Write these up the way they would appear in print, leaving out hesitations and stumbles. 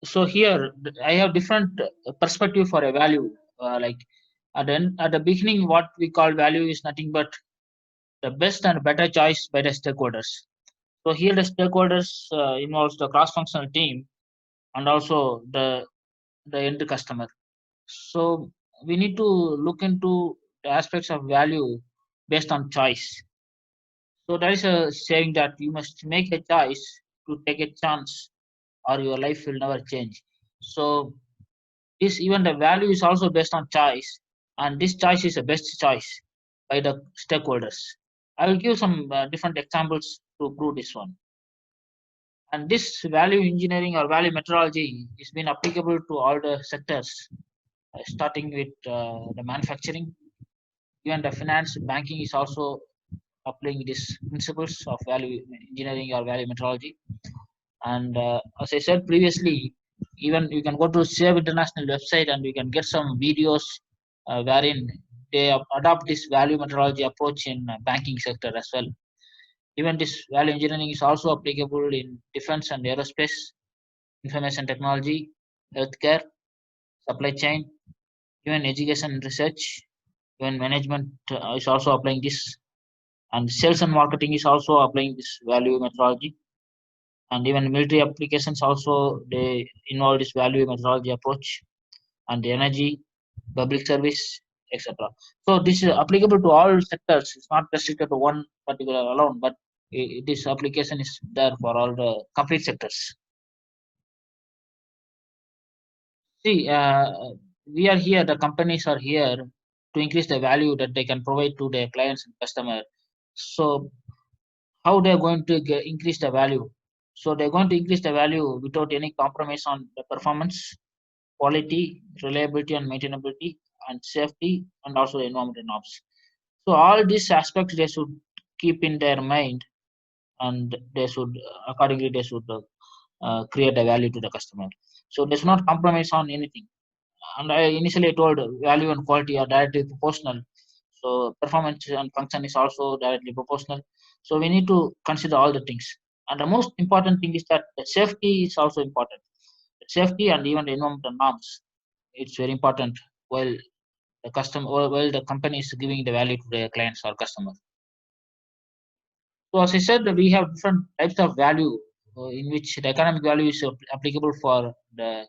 So here I have different perspective for a value. Like at the beginning, what we call value is nothing but the best and better choice by the stakeholders. So here the stakeholders involves the cross-functional team and also the end customer. So we need to look into the aspects of value based on choice. So there is a saying that you must make a choice to take a chance, or your life will never change. So this even the value is also based on choice, and this choice is the best choice by the stakeholders. I will give some different examples to prove this one. And this value engineering or value methodology is been applicable to all the sectors, starting with the manufacturing, even the finance, banking is also applying these principles of value engineering or value methodology. And as I said previously, even you can go to Save International website and you can get some videos wherein they adopt this value methodology approach in banking sector as well. Even this value engineering is also applicable in defense and aerospace, information technology, healthcare, supply chain, even education and research. Even management is also applying this, and sales and marketing is also applying this value methodology. And even military applications also they involve this value methodology approach, and the energy, public service, etc. So this is applicable to all sectors. It's not restricted to one particular alone, but this application is there for all the complete sectors. See, we are here. The companies are here to increase the value that they can provide to their clients and customer. So how they're going to increase the value? So they're going to increase the value without any compromise on the performance, quality, reliability, and maintainability, and safety, and also the environmental norms. So all these aspects they should keep in their mind, and they should accordingly they should create a value to the customer. So they should not compromise on anything. And I initially told value and quality are directly proportional. So performance and function is also directly proportional. So we need to consider all the things. And the most important thing is that the safety is also important. Safety and even the environmental norms. It's very important while the customer while the company is giving the value to their clients or customers. So as I said, we have different types of value in which the economic value is applicable for the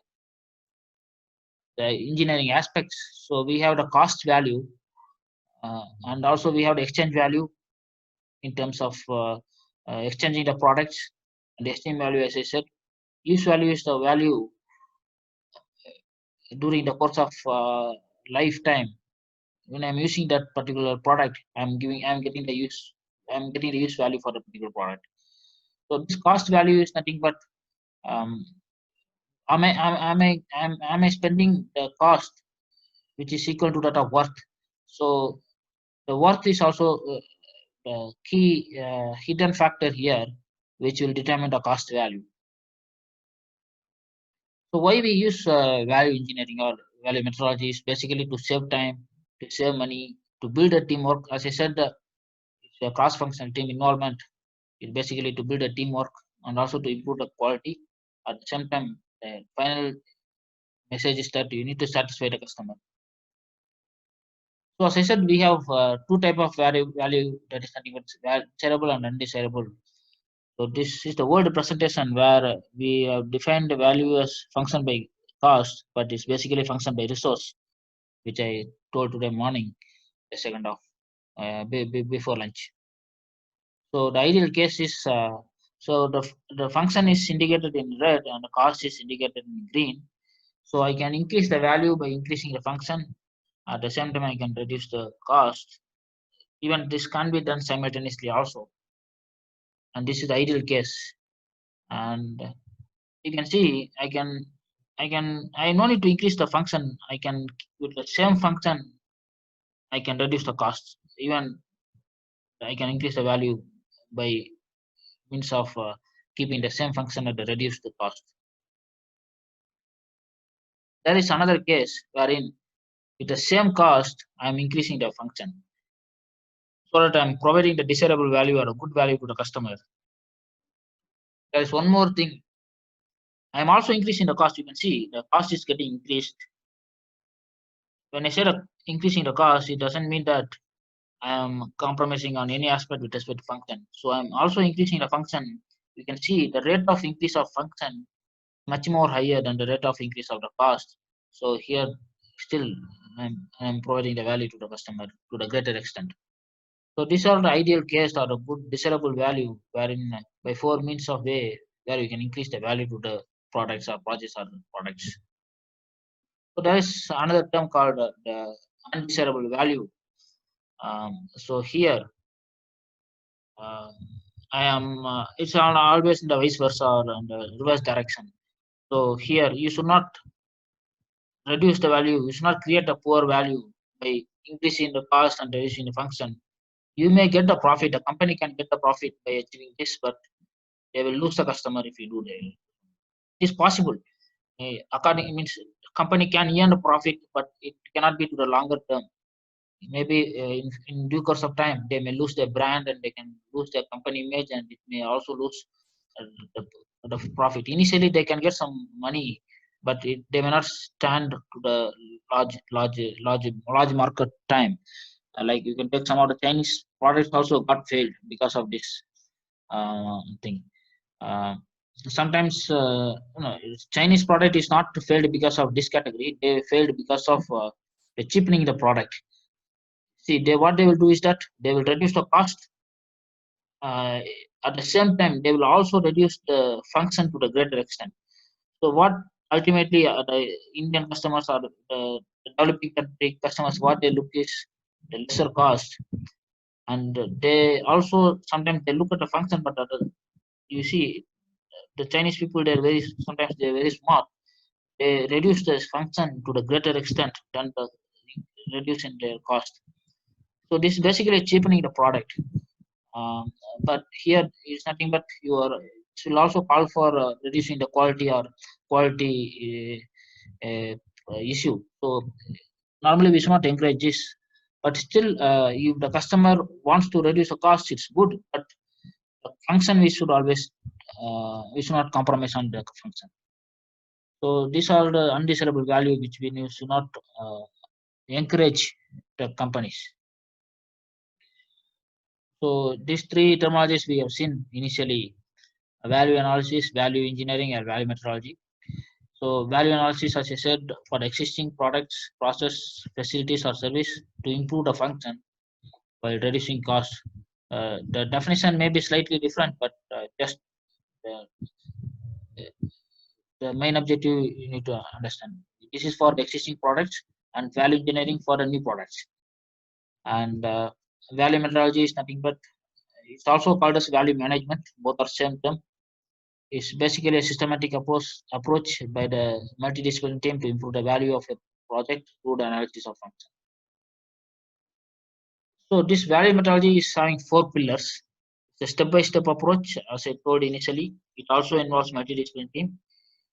engineering aspects. So we have the cost value, and also we have the exchange value in terms of exchanging the products, and the exchange value, as I said, use value is the value during the course of lifetime. When I'm using that particular product, I'm getting the use value for the particular product. So this cost value is nothing but um, am I spending the cost which is equal to that of worth. So the worth is also the key hidden factor here, which will determine the cost value. So why we use value engineering or value methodology is basically to save time, to save money, to build a teamwork. As I said, it's a cross-functional team involvement. It's basically to build a teamwork and also to improve the quality. At the same time, the final message is that you need to satisfy the customer. So as I said, we have two type of value that is nothing but desirable and undesirable. So this is the word presentation where we have defined the value as function by cost, but it's basically function by resource, which I told today morning, the second of before lunch. So the ideal case is so the function is indicated in red and the cost is indicated in green. So I can increase the value by increasing the function. At the same time, I can reduce the cost. Even this can be done simultaneously also, and this is the ideal case. And you can see I no need to increase the function. I can with the same function I can reduce the cost. Even I can increase the value by means of keeping the same function at the reduce the cost. There is another case wherein with the same cost I'm increasing the function so that I'm providing the desirable value or a good value to the customer. There is one more thing. I am also increasing the cost. You can see the cost is getting increased. When I say increasing the cost, it doesn't mean that I am compromising on any aspect with respect to function. So I'm also increasing the function. You can see the rate of increase of function much more higher than the rate of increase of the cost. So here still I'm providing the value to the customer to the greater extent. So these are the ideal case or a good desirable value wherein by four means of way where you can increase the value to the products or projects or products. So there is another term called the undesirable value. So here uh, I am it's always in the vice versa or in the reverse direction. So here you should not reduce the value. You should not create a poor value by increasing the cost and reducing the function. You may get the profit. The company can get the profit by achieving this, but they will lose the customer if you do that. It is possible. According means company can earn a profit, but it cannot be to the longer term. Maybe in due course of time, they may lose their brand and they can lose their company image, and it may also lose uh, the, the profit. Initially, they can get some money, but they may not stand to the large market time. Like you can take some of the Chinese products also got failed because of this thing. Uh, Sometimes Chinese product is not failed because of this category. They failed because of the cheapening the product. See, what they will do is that they will reduce the cost. Uh, at the same time, they will also reduce the function to the greater extent. So what ultimately the Indian customers or the developing country customers, what they look is the lesser cost, and they also sometimes they look at the function, but you see the Chinese people they're very sometimes they're very smart. They reduce the function to the greater extent than the reducing their cost. So this is basically cheapening the product. Um, but here is nothing but your it will also call for reducing the quality or quality issue. So normally we should not encourage this, but still, if the customer wants to reduce the cost, it's good. But the function we should not compromise on the function. So these are the undesirable value which we should not encourage the companies. So these three terminologies we have seen initially: value analysis, value engineering, and value methodology. So value analysis, as I said, for the existing products, process, facilities, or service to improve the function while reducing cost. The definition may be slightly different, but just uh, the main objective you need to understand. This is for the existing products and value engineering for the new products. And value methodology is nothing but it's also called as value management. Both are same term. It's basically a systematic approach by the multidisciplinary team to improve the value of a project through the analysis of function. So this value methodology is having four pillars. It's a step-by-step approach, as I told initially. It also involves multidisciplinary team.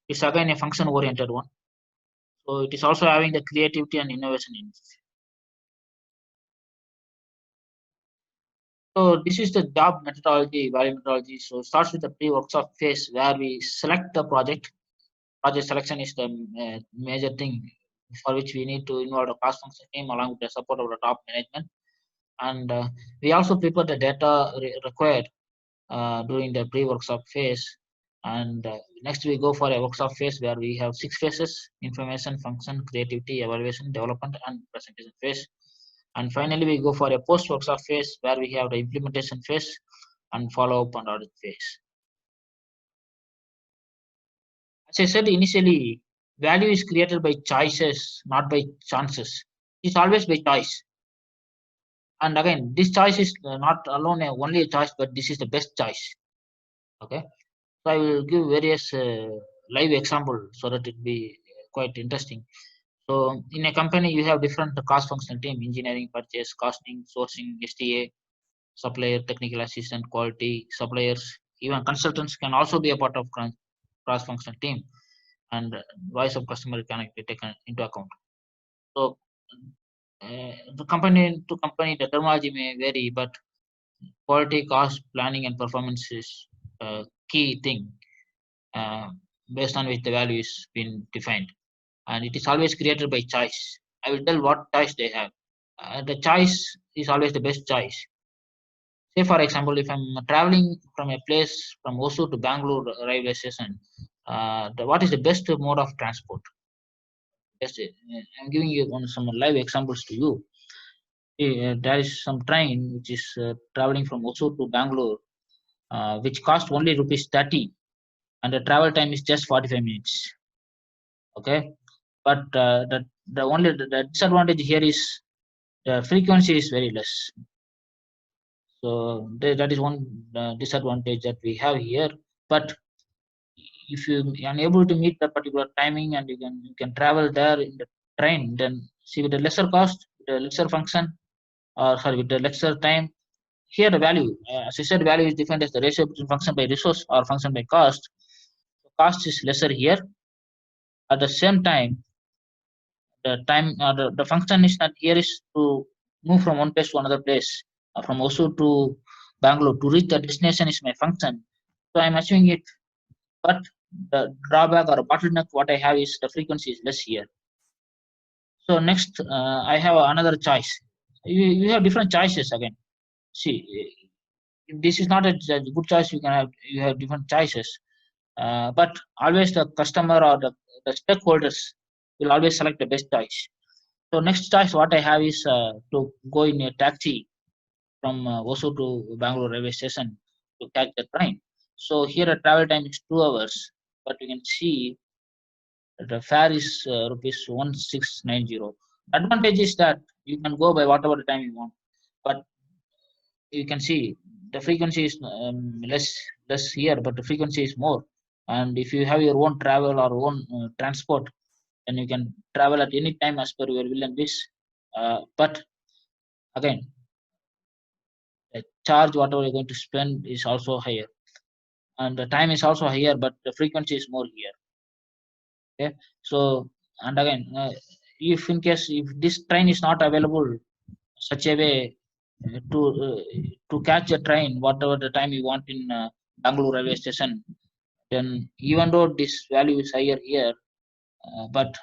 It's again a function-oriented one. So it is also having the creativity and innovation in it. So this is the job methodology, value methodology. So it starts with the pre-workshop phase where we select the project. Project selection is the major thing for which we need to involve the cost function team along with the support of the top management. And we also prepare the data required during the pre-workshop phase. And next we go for a workshop phase where we have 6 phases: information, function, creativity, evaluation, development, and presentation phase. And finally, we go for a post-workshop phase where we have the implementation phase and follow-up and audit phase. As I said initially, value is created by choices, not by chances. It's always by choice. And again, this choice is not alone only a choice, but this is the best choice. Okay. So I will give various live example so that it be quite interesting. So in a company, you have different cost functional team: engineering, purchase, costing, sourcing, STA, supplier, technical assistant, quality, suppliers, even consultants can also be a part of cross-functional team, and voice of customer can be taken into account. So the company to company, the terminology may vary, but quality, cost, planning, and performance is key thing uh, based on which the value is been defined, and it is always created by choice. I will tell what choice they have. The choice is always the best choice. Say, for example, if I'm traveling from a place from Oslo to Bangalore railway station, what is the best mode of transport? Yes, I'm giving you some live examples to you. There is some train which is traveling from Oslo to Bangalore, which cost only rupees 30, and the travel time is just 45 minutes. Okay, but the disadvantage here is the frequency is very less. So that is one disadvantage that we have here. But if you are unable to meet the particular timing and you can travel there in the train, then see with the lesser cost, the lesser function, or sorry, with the lesser time, here the value, as I said, value is defined as the ratio between function by resource or function by cost. So cost is lesser here. At the same time, the function is not here is to move from one place to another place, from Oslo to Bangalore to reach the destination is my function. So I'm achieving it, but the drawback or bottleneck what I have is the frequency is less here. So next, I have another choice. You have different choices again. See, this is not a good choice. You have different choices, but always the customer or the stakeholders will always select the best choice. So next choice what I have is to go in a taxi from Oslo to Bangalore railway station to catch the train. So here the travel time is 2 hours, but you can see the fare is rupees 1690. Advantage is that you can go by whatever time you want, but you can see the frequency is less here, but the frequency is more. And if you have your own travel or own transport, then you can travel at any time as per your will and wish. But again, the charge whatever you're going to spend is also higher, and the time is also higher, but the frequency is more here. Okay, so and again, if in case if this train is not available such a way to catch a train whatever the time you want in Bangalore railway station, then even though this value is higher here, but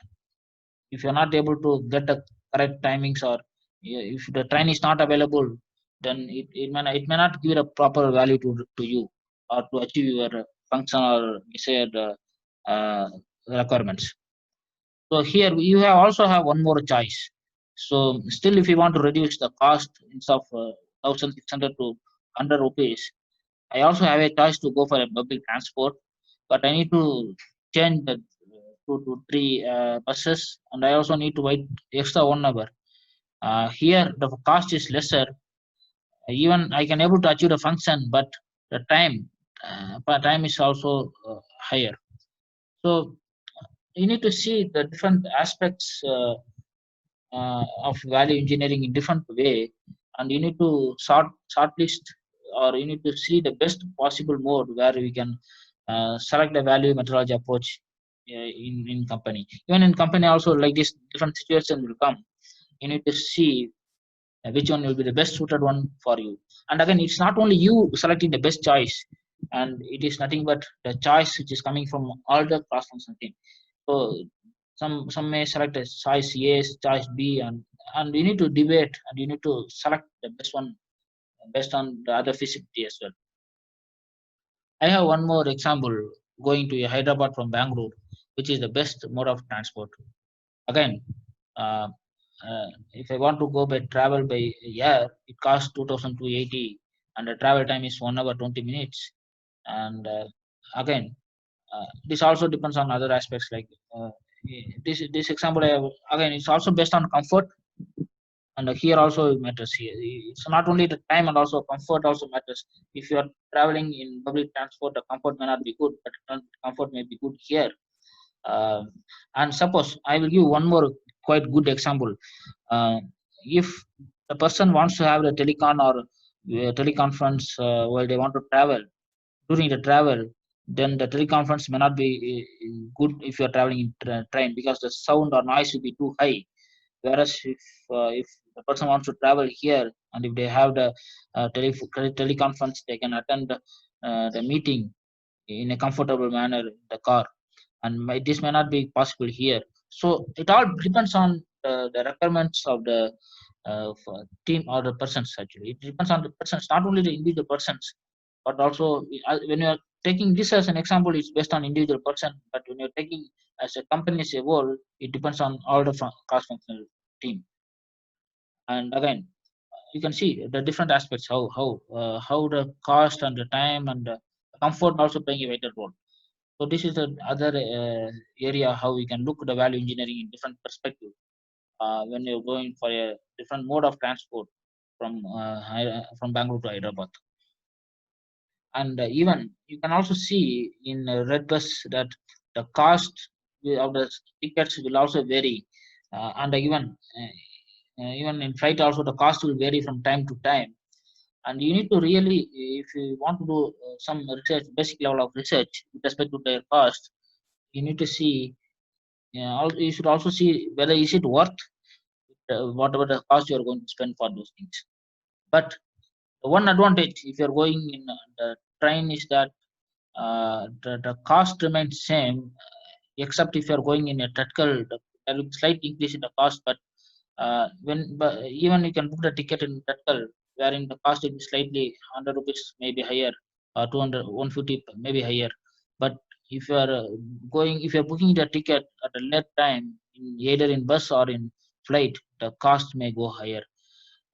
if you're not able to get the correct timings, or if the train is not available, then it may not give a proper value to you or to achieve your function or desired requirements. So here you have also have one more choice. So still, if you want to reduce the cost instead of 1,600 to 100 rupees, I also have a choice to go for a public transport, but I need to change the 2 to 3 buses, and I also need to wait extra 1 hour. Here the cost is lesser. Even I can able to achieve the function, but the time is also higher. So you need to see the different aspects of value engineering in different way, and you need to shortlist, or you need to see the best possible mode where we can select the value methodology approach in company. Even in company also, like this different situation will come. You need to see which one will be the best suited one for you. And again, it's not only you selecting the best choice, and it is nothing but the choice which is coming from all the cross functional team. So some may select a choice A, choice B, and you need to debate, and you need to select the best one based on the other feasibility as well. I have one more example, going to Hyderabad from Bangalore, which is the best mode of transport. Again, uh, if I want to go by travel by air, it costs 2,280, and the travel time is 1 hour 20 minutes. And again, this also depends on other aspects like this example. Again, it's also based on comfort, and here also it matters. Here it's not only the time, and also comfort also matters. If you are traveling in public transport, the comfort may not be good, but comfort may be good here. uh, and suppose I will give one more quite good example. uh, if the person wants to have the telecon or teleconference while they want to travel, during the travel, then the teleconference may not be good if you are traveling in train, because the sound or noise will be too high. Whereas if the person wants to travel here, and if they have the teleconference, they can attend the meeting in a comfortable manner in the car, and this may not be possible here. So it all depends on the requirements of the team or the persons. Actually, it depends on the persons, not only the individual persons, but also when you are taking this as an example, it's based on individual person. But when you're taking as a company as a whole, it depends on all the cross-functional team. And again, you can see the different aspects, how the cost and the time and the comfort also playing a vital role. So this is the other area how we can look at the value engineering in different perspective when you're going for a different mode of transport from Bangalore to Hyderabad. And even you can also see in red bus that the cost of the tickets will also vary, and even in flight also the cost will vary from time to time. And you need to really, if you want to do some research, basic level of research with respect to their cost, you need to see, you should also see whether is it worth whatever the cost you are going to spend for those things. But the one advantage if you're going in the train is that the cost remains same, except if you're going in a tactical, there will be slight increase in the cost. But but even you can book the ticket in tactical, wherein the cost will be slightly 100 rupees maybe higher, 200, 150 maybe higher. But if you are if you're booking the ticket at a late time, either in bus or in flight, the cost may go higher.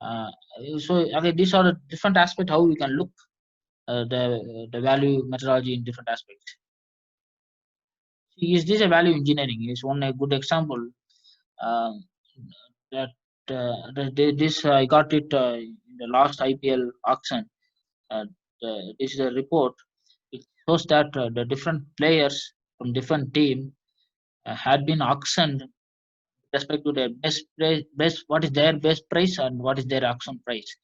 Uh, so again, these are the different aspects how we can look the value methodology in different aspects. Is this a value engineering? Is one a good example um, that this I got it in the last IPL auction. Uh, this is a report. It shows that the different players from different team had been auctioned with respect to their best price, best what is their best price and what is their auction price.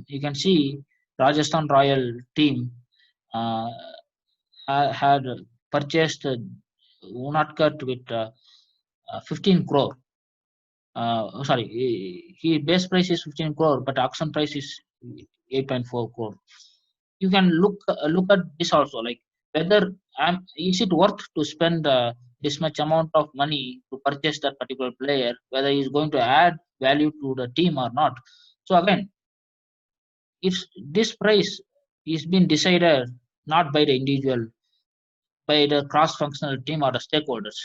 You can see Rajasthan Royal team uh, had purchased Unatkat with 15 crore. Sorry, he base price is 15 crore, but auction price is 8.4 crore. You can look at this also, like whether is it worth to spend this much amount of money to purchase that particular player, whether he's going to add value to the team or not. So again, if this price is being decided not by the individual, by the cross-functional team or the stakeholders.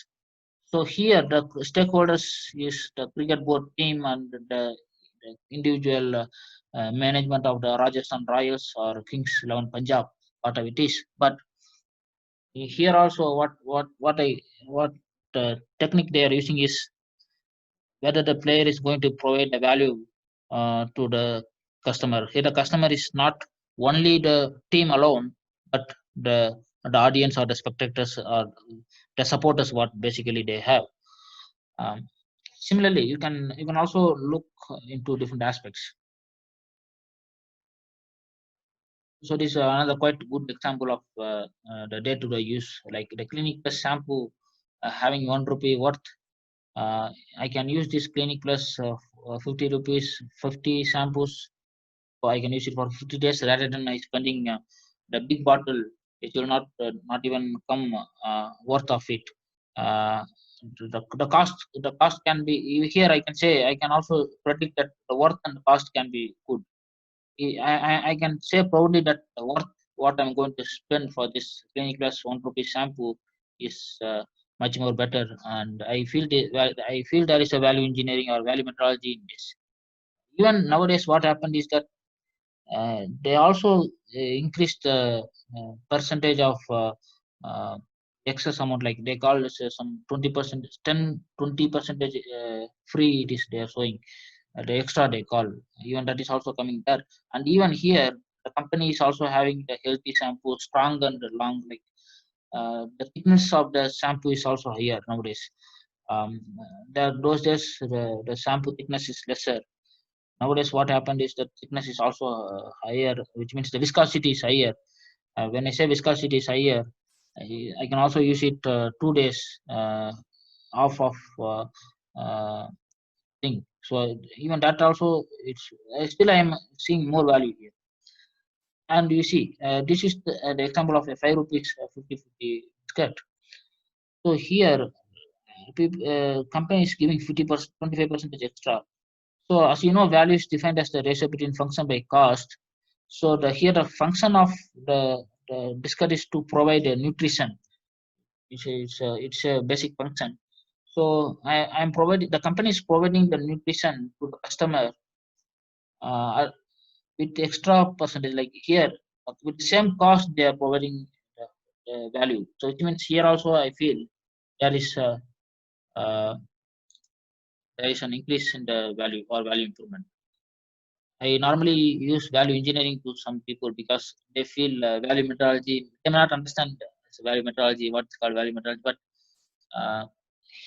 So here the stakeholders is the cricket board team and the individual management of the Rajasthan Royals or Kings 11 Punjab, whatever it is. But here also what the technique they are using is whether the player is going to provide the value to the customer. Here the customer is not only the team alone, but the audience or the spectators or the supporters what basically they have. Um, Similarly, you can also look into different aspects. So this is another quite good example of the day-to-day use, like the clinic plus shampoo having 1 rupee worth. I can use this clinic plus 50 rupees, 50 shampoos. So I can use it for 50 days rather than I spending the big bottle. It will not even come worth of it. Uh, the cost can be here. I can say I can also predict that the worth and the cost can be good. I can say proudly that the worth what I'm going to spend for this clinic plus 1 rupee shampoo is much more better, and I feel there is a value engineering or value methodology in this. Even nowadays, what happened is that they also increased the percentage of uh, excess amount, like they call this some 20%, 10-20 percentage free it is they are showing, the extra they call, even that is also coming there. And even here the company is also having the healthy shampoo, strong and long, like the thickness of the shampoo is also higher nowadays. Those days the shampoo thickness is lesser. Nowadays what happened is that thickness is also higher, which means the viscosity is higher. When I say viscosity is higher, I can also use it 2 days off of uh, thing. So even that also, it's still I am seeing more value here. And you see, this is the example of a 5 rupees 50/50 skirt. So here, company is giving 50%, 25% extra. So as you know, value is defined as the ratio between function by cost. So here the function of the biscuit is to provide a nutrition. It's a basic function. So I'm providing, the company is providing the nutrition to the customer uh, with extra percentage. Like here, with the same cost, they are providing the value. So it means here also I feel there is uh, there is an increase in the value or value improvement. I normally use value engineering to some people because they feel value methodology. They may not understand value methodology, what's called value methodology. But uh,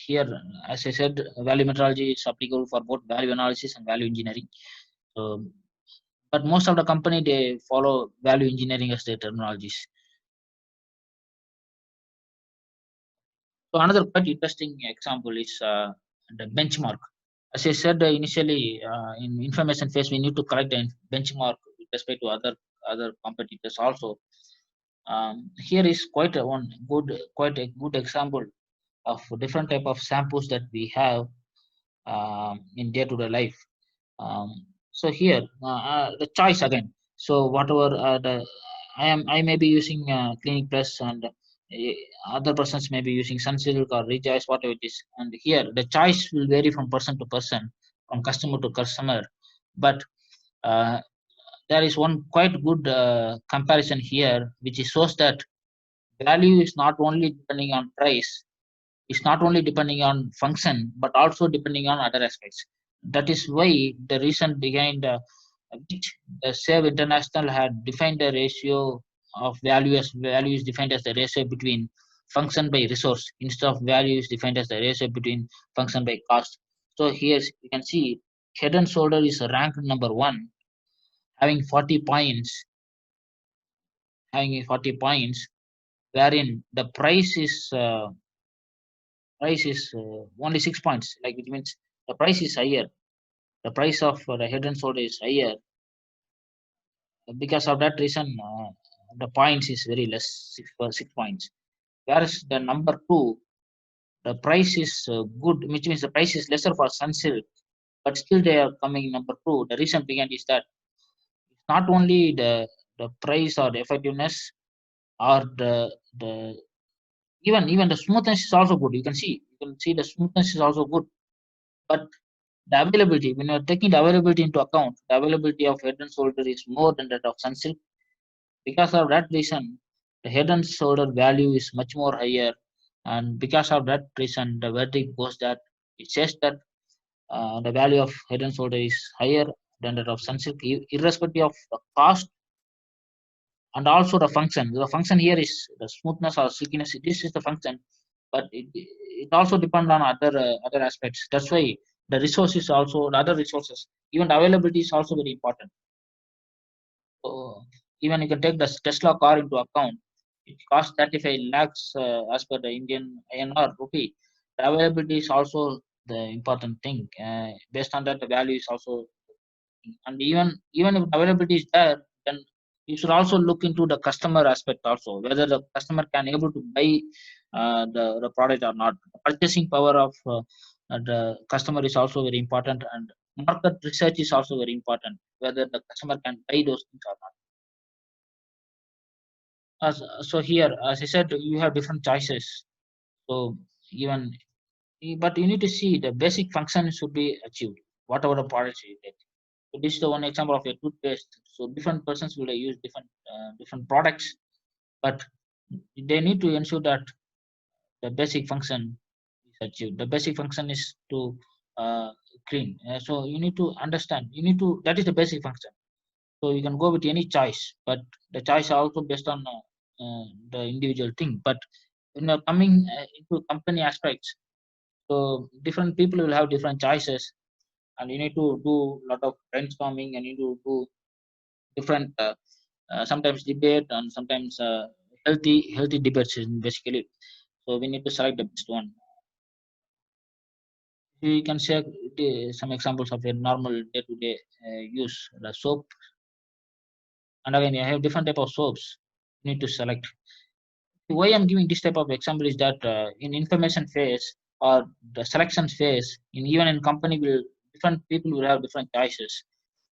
here, as I said, value methodology is applicable for both value analysis and value engineering. So, but most of the company they follow value engineering as their terminologies. So another quite interesting example is the benchmark. As I said initially, in information phase, we need to correct the benchmark with respect to other competitors also. Here is quite a good example of different type of shampoos that we have in day-to-day life. So here, the choice again. So whatever I may be using Clinic Plus, and other persons may be using Sunsilk or Rejoice, whatever it is. And here, the choice will vary from person to person, from customer to customer. But uh, there is one quite good comparison here, which shows that value is not only depending on price, it's not only depending on function, but also depending on other aspects. That is why the reason behind which the Save International had defined the ratio of value is defined as the ratio between function by resource instead of value is defined as the ratio between function by cost. So here you can see Head and Shoulder is ranked number one, having 40 points, having 40 points, wherein the price is only 6 points. Like it means the price is higher. The price of the Head and Shoulder is higher. Because of that reason, the points is very less, 6 points. Whereas the number two, the price is good, which means the price is lesser for Sunsilk, but still they are coming number two. The reason behind is that it's not only the price or the effectiveness or the even the smoothness is also good. You can see the smoothness is also good, but the availability, when you're taking the availability into account, the availability of Head and Shoulder is more than that of Sunsilk. Because of that reason, the Head and Shoulder value is much more higher, and because of that reason, the verdict goes that it says that the value of Head and Shoulder is higher than that of Sunsilk, irrespective of the cost and also the function. The function here is the smoothness or silkiness. This is the function, but it also depends on other aspects. That's why the resources also, the other resources, even the availability is also very important. So even you can take the Tesla car into account. It costs 35 lakhs as per the Indian INR rupee. The availability is also the important thing. Based on that, the value is also, and even if availability is there, then you should also look into the customer aspect also, whether the customer can able to buy the product or not. Purchasing power of the customer is also very important, and market research is also very important, whether the customer can buy those things or not. So here, as I said, you have different choices. So even, but you need to see the basic function should be achieved, whatever the products you take. So this is the one example of a toothpaste. So different persons will use different products, but they need to ensure that the basic function is achieved. The basic function is to uh, clean. So you need to understand. You need to, that is the basic function. So you can go with any choice, but the choice are also based on the individual thing. But when you're coming into company aspects, so different people will have different choices, and you need to do a lot of brainstorming, and you need to do different sometimes debate and sometimes healthy debates basically. So we need to select the best one. We can share some examples of a normal day-to-day use. The soap, And again, you have different type of soaps you need to select. Why I'm giving this type of example is that in information phase or the selection phase, in even in company will different people will have different choices.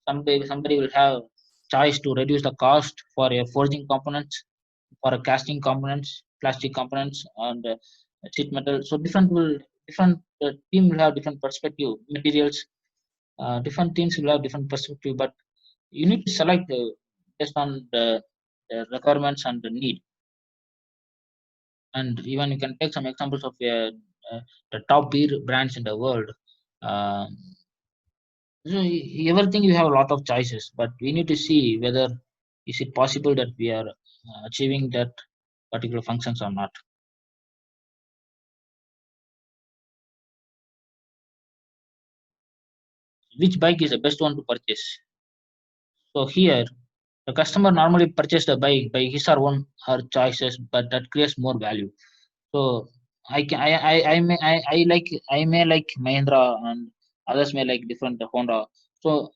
Somebody will have choice to reduce the cost for a forging components, for a casting components, plastic components, and sheet metal. So different team will have different perspective materials. Different teams will have different perspective, but you need to select based on the requirements and the need. And even you can take some examples of the top beer brands in the world. Uh, so everything you have a lot of choices, but we need to see whether is it possible that we are achieving that particular functions or not. Which bike is the best one to purchase? So here, the customer normally purchase the bike by his or own her choices, but that creates more value. So I may like Mahindra and others may like different Honda. So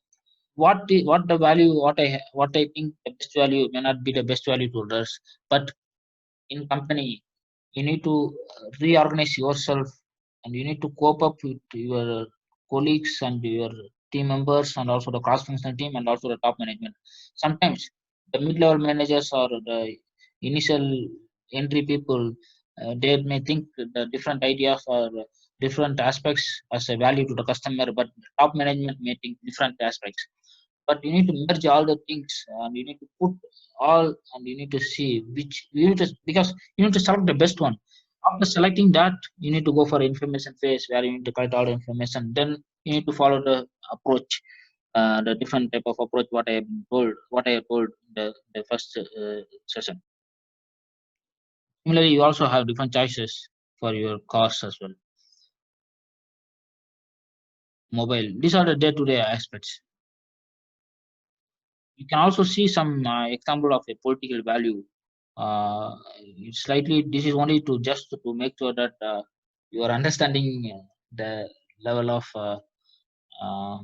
what the value what I think the best value may not be the best value to others, but in company you need to reorganize yourself and you need to cope up with your colleagues and your team members and also the cross-functional team and also the top management. Sometimes the mid-level managers or the initial entry people they may think the different ideas or different aspects as a value to the customer, but top management may think different aspects. But you need to merge all the things and you need to put all and you need to see which you need to, because you need to select the best one. After selecting that, you need to go for information phase where you need to collect all the information. Then you need to follow the approach, the different type of approach what I have told in the first session. Similarly, you also have different choices for your cars as well. Mobile. These are the day-to-day aspects. You can also see some example of a political value. It's slightly. This is only to just to make sure that you are understanding the level of uh,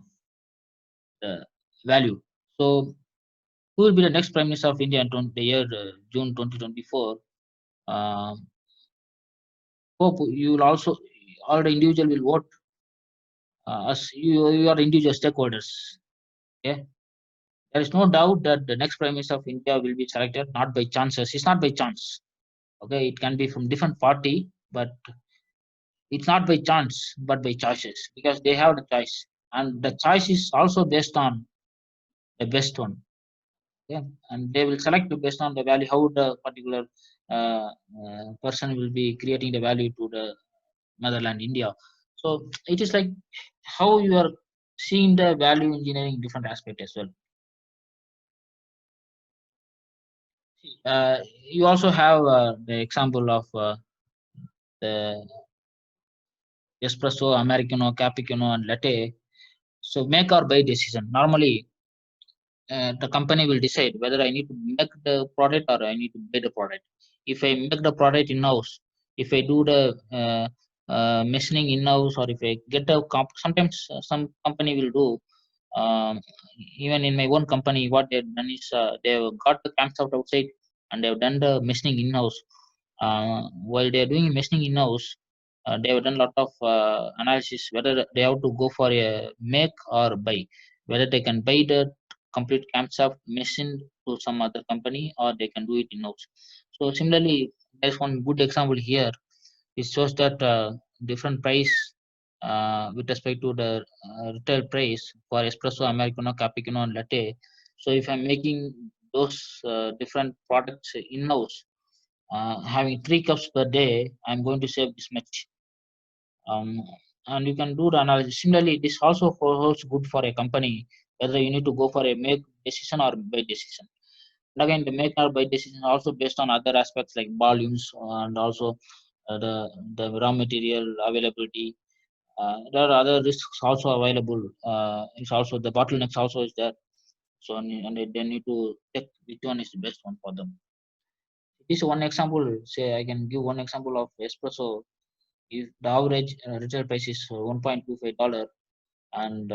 the value. So, who will be the next Prime Minister of India in the year June 2024? Um Hope you will also all the individual will vote as you are individual stakeholders. Okay, there is no doubt that the next Prime Minister of India will be selected not by chances. It's not by chance. Okay, it can be from different party, but it's not by chance, but by choices because they have the choice, and the choice is also based on the best one. Yeah, and they will select based on the value how the particular person will be creating the value to the motherland India. So it is like how you are seeing the value engineering different aspect as well. Uh, you also have the example of the espresso, americano, cappuccino, and latte. So make or buy decision. Normally, the company will decide whether I need to make the product or I need to buy the product. If I make the product in house, if I do the machining in house, or if I get a sometimes some company will do. Um, Even in my own company, what they've done is they've got the camshaft outside and they've done the machining in house. While they're doing machining in house, they have done a lot of analysis whether they have to go for a make or buy, whether they can buy the complete camshaft machine to some other company or they can do it in house. So similarly, there's one good example here. It shows that different price with respect to the retail price for espresso, americano, cappuccino, and latte. So if I'm making those different products in house, having 3 cups per day, I'm going to save this much. Um, and you can do the analysis. Similarly, this also holds good for a company, whether you need to go for a make decision or buy decision. And again, the make or buy decision also based on other aspects like volumes and also the raw material availability. There are other risks also available. It's also the bottlenecks also is there. So and they need to check which one is the best one for them. This one example. Say I can give one example of espresso. If the average retail price is $1.25, and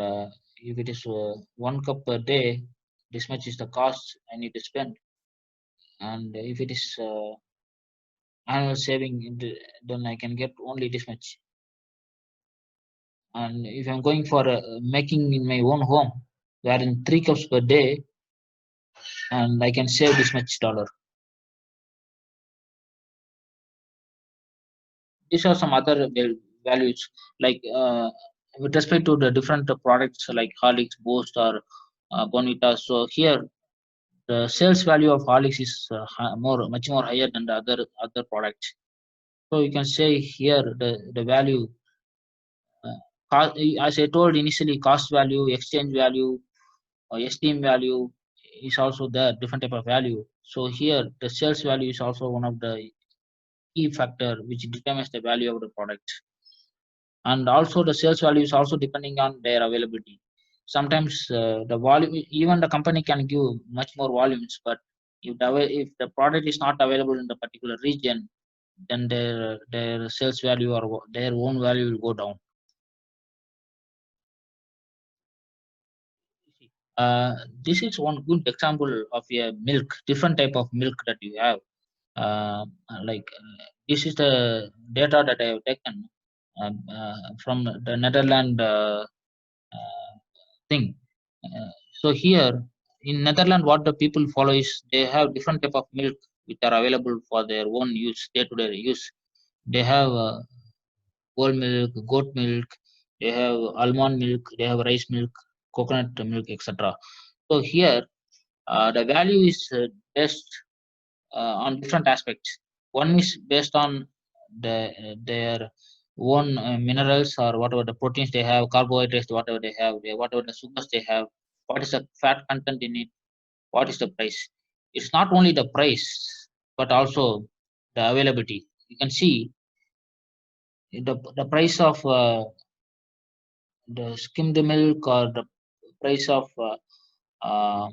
if it is 1 cup per day, this much is the cost I need to spend, and if it is annual saving, then I can get only this much. And if I'm going for making in my own home, wherein 3 cups per day, and I can save this much dollar. These are some other values, like with respect to the different products like Horlicks, Boost, or Bonvita. So here, the sales value of Horlicks is much more higher than the other products. So you can say here the value, as I told initially, cost value, exchange value, or esteem value is also there, different type of value. So here the sales value is also one of the key factor which determines the value of the product. And also the sales value is also depending on their availability. Sometimes the volume, even the company can give much more volumes, but if the product is not available in the particular region, then their sales value or their own value will go down. This is one good example of a milk, different type of milk that you have. Like this is the data that I have taken from the Netherlands thing. So here in Netherlands, what the people follow is they have different type of milk which are available for their own use, day-to-day use. They have whole milk, goat milk, they have almond milk, they have rice milk, coconut milk, etc. So here the value is based on different aspects. One is based on their own minerals or whatever the proteins they have, carbohydrates, whatever they have, whatever the sugars they have, what is the fat content in it, what is the price. It's not only the price, but also the availability. You can see the price of the skimmed milk or the price of uh,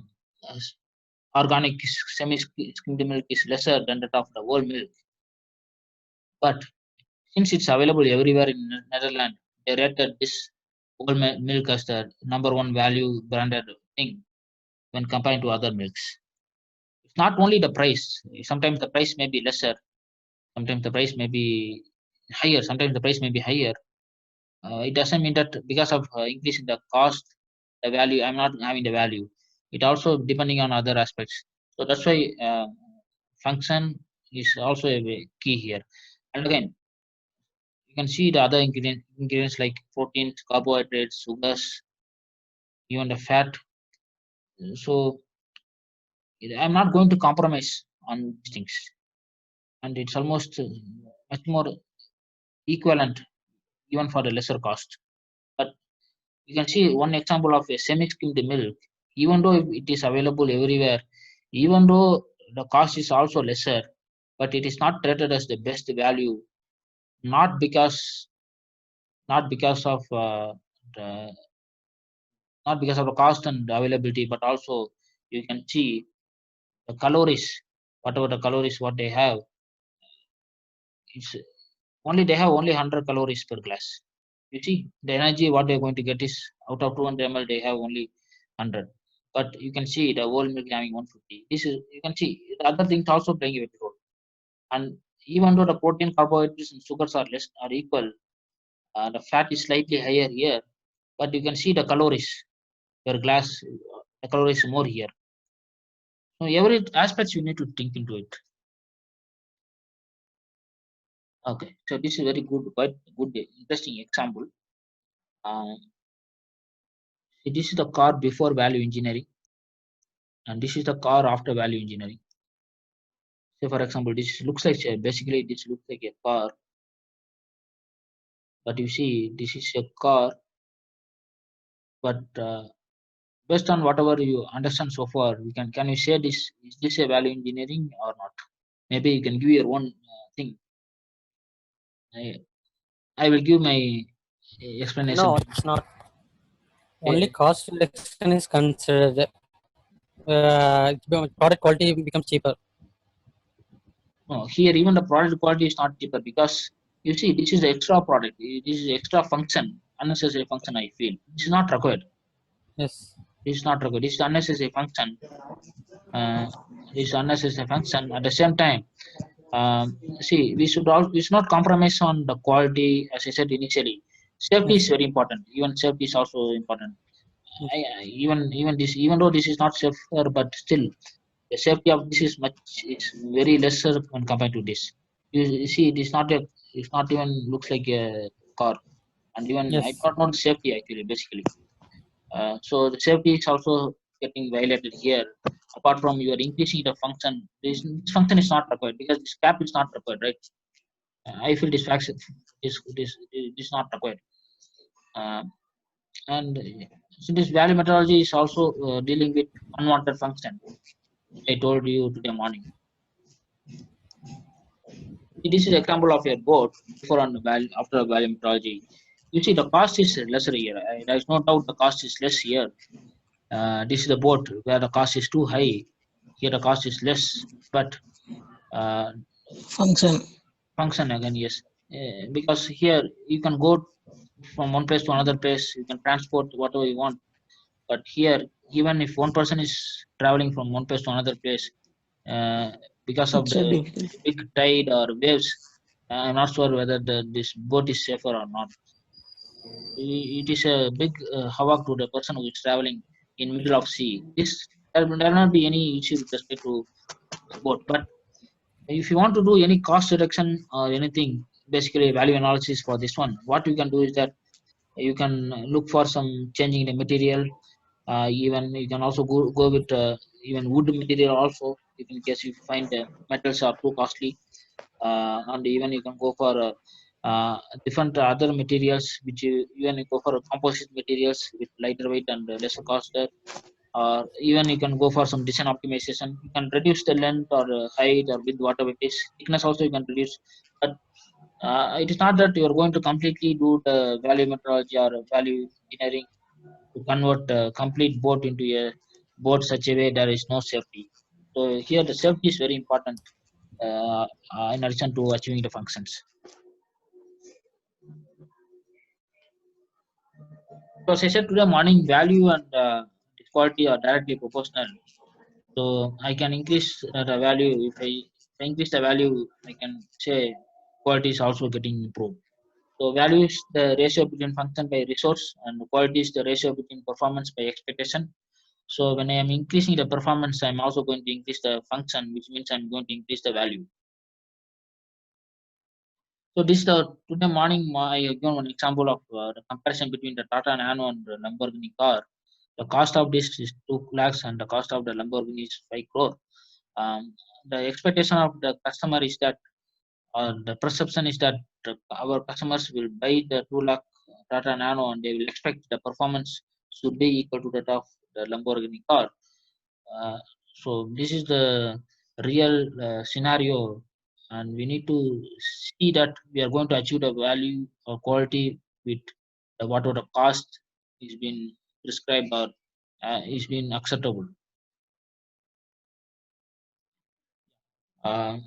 organic semi-skimmed milk is lesser than that of the whole milk. But since it's available everywhere in Netherlands, they rated this whole milk as the number one value branded thing when compared to other milks. It's not only the price. Sometimes the price may be lesser. Sometimes the price may be higher. Sometimes the price may be higher. It doesn't mean that because of increase in the cost, the value, I'm not having the value. It also depending on other aspects. So that's why function is also a key here. And again, you can see the other ingredients like proteins, carbohydrates, sugars, even the fat. So I'm not going to compromise on these things, and it's almost much more equivalent even for the lesser cost. But you can see one example of a semi-skimmed milk, even though it is available everywhere, even though the cost is also lesser, but it is not rated as the best value, not because not because of the not because of the cost and availability, but also you can see the calories, whatever the calories what they have, it's they have only 100 calories per glass. You see, the energy what they're going to get is out of 200 ml, they have only 100. But you can see the whole milk having 150. This is, you can see the other things also playing a big role. And even though the protein, carbohydrates, and sugars are less are equal, the fat is slightly higher here. But you can see the calories per glass, the calories more here. So every aspect you need to think into it. Okay, so this is very good, quite good, interesting example. This is the car before value engineering, and this is the car after value engineering. Say for example, this looks like basically this looks like a car, but you see this is a car, but based on whatever you understand so far, can you say this is this a value engineering or not? Maybe you can give your own thing. I will give my explanation. No, it's not. Only Okay. cost reduction is considered. Product quality becomes cheaper. No, here even the product quality is not cheaper because you see this is the extra product. This is extra function, unnecessary function. I feel this is not required. Yes. This is not required. This is unnecessary function. Uh, this is unnecessary function. At the same time, see, we should not compromise on the quality, as I said initially. Safety Yes. is very important. Even safety is also important. Yes. Even though this is not safer, but still the safety of this is very lesser when compared to this. You see, it's not even looks like a car, and even I Yes. don't want safety actually basically. So the safety is also getting violated here. Apart from you are increasing the function, this function is not required because this cap is not required, right? I feel this fact is not required. Uh, and so this value methodology is also dealing with unwanted function. I told you today morning. This is example of your board before and value after value methodology. You see the cost is lesser here. There is no doubt the cost is less here. This is the board where the cost is too high. Here the cost is less, but uh, Function. function again yes, because here you can go from one place to another place. You can transport whatever you want. But here, even if one person is traveling from one place to another place, uh, because of It's the so difficult. big tide or waves, I'm not sure whether this boat is safer or not. It is a big havoc to the person who is traveling in middle of sea. There will not be any issue with respect to boat. But if you want to do any cost reduction or anything, basically value analysis for this one, what you can do is that you can look for some changing the material. Even you can also go with even wood material also, if in case you find metals are too costly. And even you can go for different other materials, which you even you go for composite materials with lighter weight and lesser cost. Or even you can go for some design optimization. You can reduce the length or height or width, whatever it is. Thickness also you can reduce. But it is not that you are going to completely do the value methodology or value engineering to convert complete boat into a boat such a way there is no safety. So here the safety is very important in addition to achieving the functions. So as I said today morning, value and quality are directly proportional. So I can increase the value if I increase the value, I can say quality is also getting improved. So value is the ratio between function by resource, and quality is the ratio between performance by expectation. So when I am increasing the performance, I'm also going to increase the function, which means I'm going to increase the value. So this today morning I given one example of the comparison between the Tata Nano and the Lamborghini car. The cost of this is 2 lakhs and the cost of the Lamborghini is 5 crore. Um, the expectation of the customer is that, or the perception is that our customers will buy the 2 lakh Tata Nano and they will expect the performance should be equal to that of the Lamborghini car. Uh, so this is the real scenario, and we need to see that we are going to achieve the value or quality with whatever the cost is being prescribed or is being acceptable.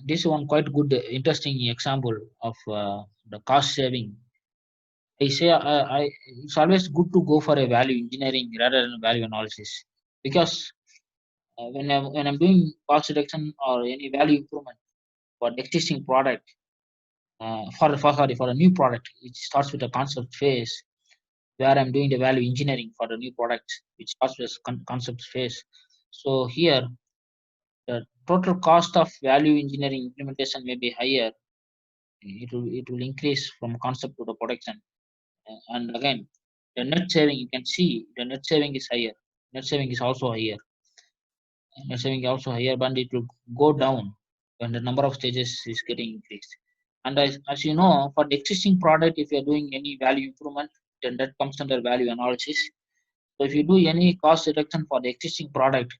This is one quite good, interesting example of the cost saving. I say it's always good to go for a value engineering rather than value analysis, because when I'm doing cost reduction or any value improvement for the existing product, for a new product, it starts with a concept phase where I'm doing the value engineering for the new product, which starts with concept phase. So here the total cost of value engineering implementation may be higher. It will increase from concept to the production. And again, the net saving, you can see the net saving is higher. Net saving is also higher. Net saving also higher, but it will go down when the number of stages is getting increased. And as you know, for the existing product, if you're doing any value improvement, then that comes under value analysis. So if you do any cost reduction for the existing product,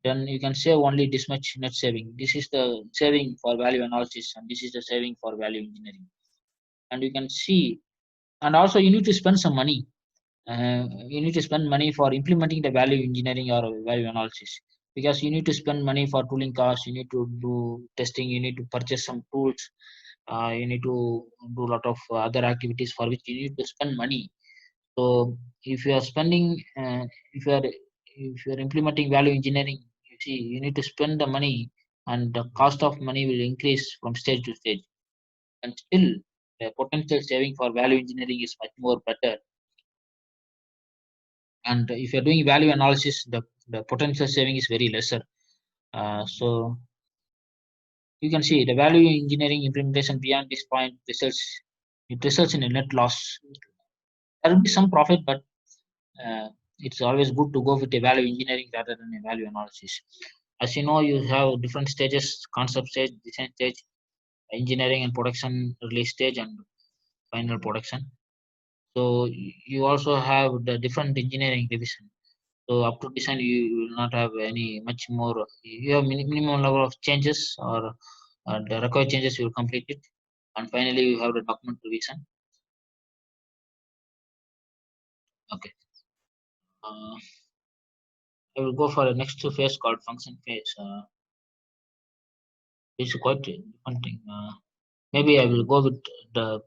then you can save only this much net saving. This is the saving for value analysis, and this is the saving for value engineering. And you can see, and also you need to spend some money. You need to spend money for implementing the value engineering or value analysis, because you need to spend money for tooling costs. You need to do testing. You need to purchase some tools. You need to do a lot of other activities for which you need to spend money. So if you are spending, if you are if you're implementing value engineering, you see you need to spend the money, and the cost of money will increase from stage to stage. And still, the potential saving for value engineering is much more better. And if you're doing value analysis, the potential saving is very lesser. So you can see the value engineering implementation beyond this point results in a net loss. There will be some profit, but it's always good to go with a value engineering rather than a value analysis. As you know, you have different stages: concept stage, design stage, engineering and production release stage, and final production. So you also have the different engineering division. So up to design, you will not have any much more. You have minimum level of changes, or the required changes you will complete it, and finally you have the document revision. Okay. Uh, I will go for the next phase called function phase. It's quite a different thing. Maybe I will go with the